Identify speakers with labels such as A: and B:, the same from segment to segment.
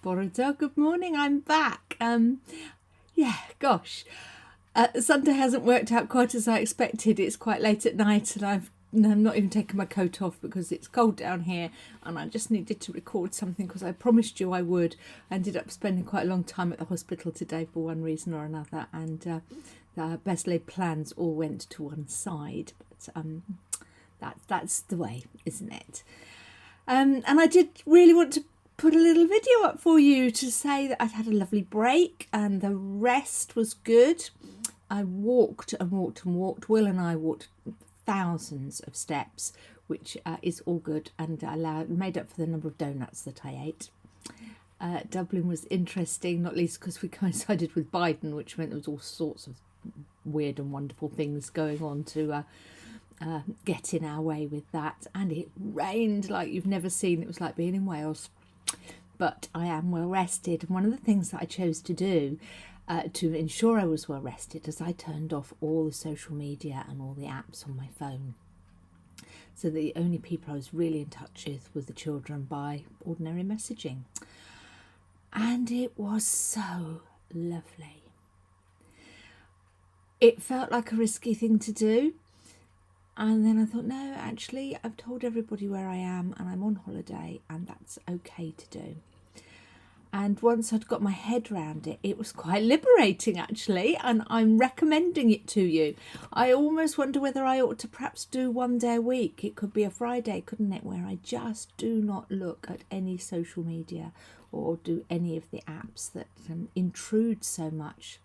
A: Borodar, good morning. I'm back. Sunday hasn't worked out quite as I expected. It's quite late at night, and I'm not even taking my coat off because it's cold down here, and I just needed to record something because I promised you I would. I ended up spending quite a long time at the hospital today for one reason or another, and the best laid plans all went to one side. But that's the way, isn't it? And I did really want to put a little video up for you to say that I'd had a lovely break and the rest was good. I walked and walked and walked. Will and I walked thousands of steps, which is all good, and made up for the number of donuts that I ate. Dublin was interesting, not least because we coincided with Biden, which meant there was all sorts of weird and wonderful things going on to get in our way with that. And it rained like you've never seen. It was like being in Wales. But I am well rested. And one of the things that I chose to do to ensure I was well rested is I turned off all the social media and all the apps on my phone. So the only people I was really in touch with were the children by ordinary messaging. And it was so lovely. It felt like a risky thing to do. And then I thought, no, actually, I've told everybody where I am and I'm on holiday, and that's okay to do. And once I'd got my head around it, it was quite liberating, actually, and I'm recommending it to you. I almost wonder whether I ought to perhaps do one day a week. It could be a Friday, couldn't it, where I just do not look at any social media or do any of the apps that intrude so much.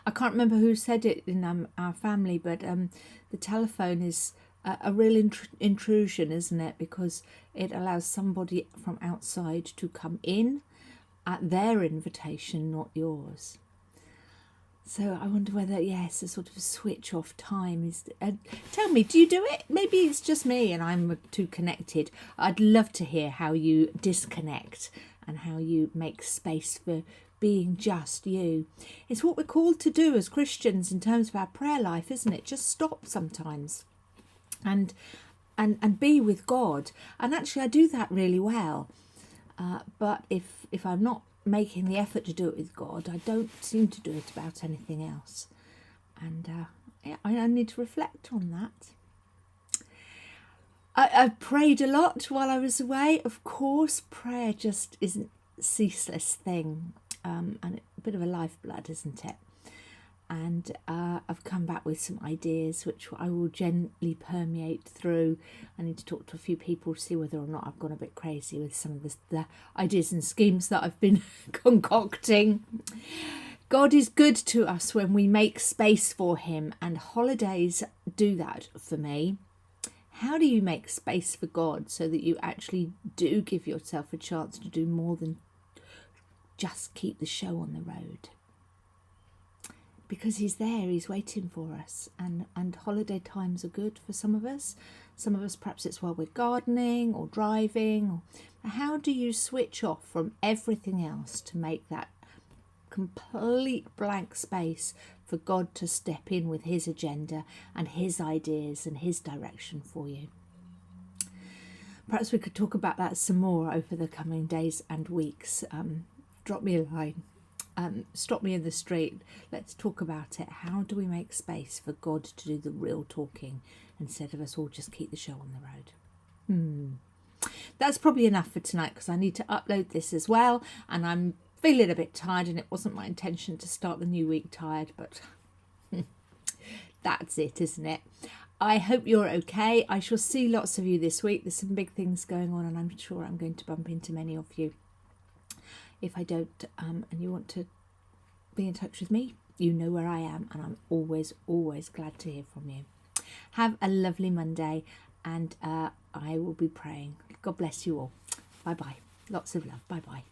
A: I can't remember who said it in our family, but the telephone is a real intrusion, isn't it? Because it allows somebody from outside to come in at their invitation, not yours. So I wonder whether, yes, a sort of switch off time is... tell me, do you do it? Maybe it's just me and I'm too connected. I'd love to hear how you disconnect and how you make space for being just you. It's what we're called to do as Christians in terms of our prayer life, isn't it? Just stop sometimes and be with God. And actually I do that really well. But if I'm not making the effort to do it with God, I don't seem to do it about anything else. And I need to reflect on that. I prayed a lot while I was away. Of course, prayer just isn't a ceaseless thing. And a bit of a lifeblood, isn't it? And I've come back with some ideas which I will gently permeate through. I need to talk to a few people to see whether or not I've gone a bit crazy with some of the ideas and schemes that I've been concocting. God is good to us when we make space for him, and holidays do that for me. How do you make space for God so that you actually do give yourself a chance to do more than just keep the show on the road? Because he's there, he's waiting for us, and holiday times are good for some of us. Some of us, perhaps it's while we're gardening or driving. How do you switch off from everything else to make that complete blank space for God to step in with his agenda and his ideas and his direction for you? Perhaps we could talk about that some more over the coming days and weeks. Drop me a line, stop me in the street, let's talk about it. How do we make space for God to do the real talking instead of us all just keep the show on the road? That's probably enough for tonight because I need to upload this as well, and I'm feeling a bit tired, and it wasn't my intention to start the new week tired, but that's it, isn't it? I hope you're okay. I shall see lots of you this week. There's some big things going on, and I'm sure I'm going to bump into many of you. If I don't, and you want to be in touch with me, you know where I am, and I'm always, always glad to hear from you. Have a lovely Monday, and I will be praying. God bless you all. Bye-bye. Lots of love. Bye-bye.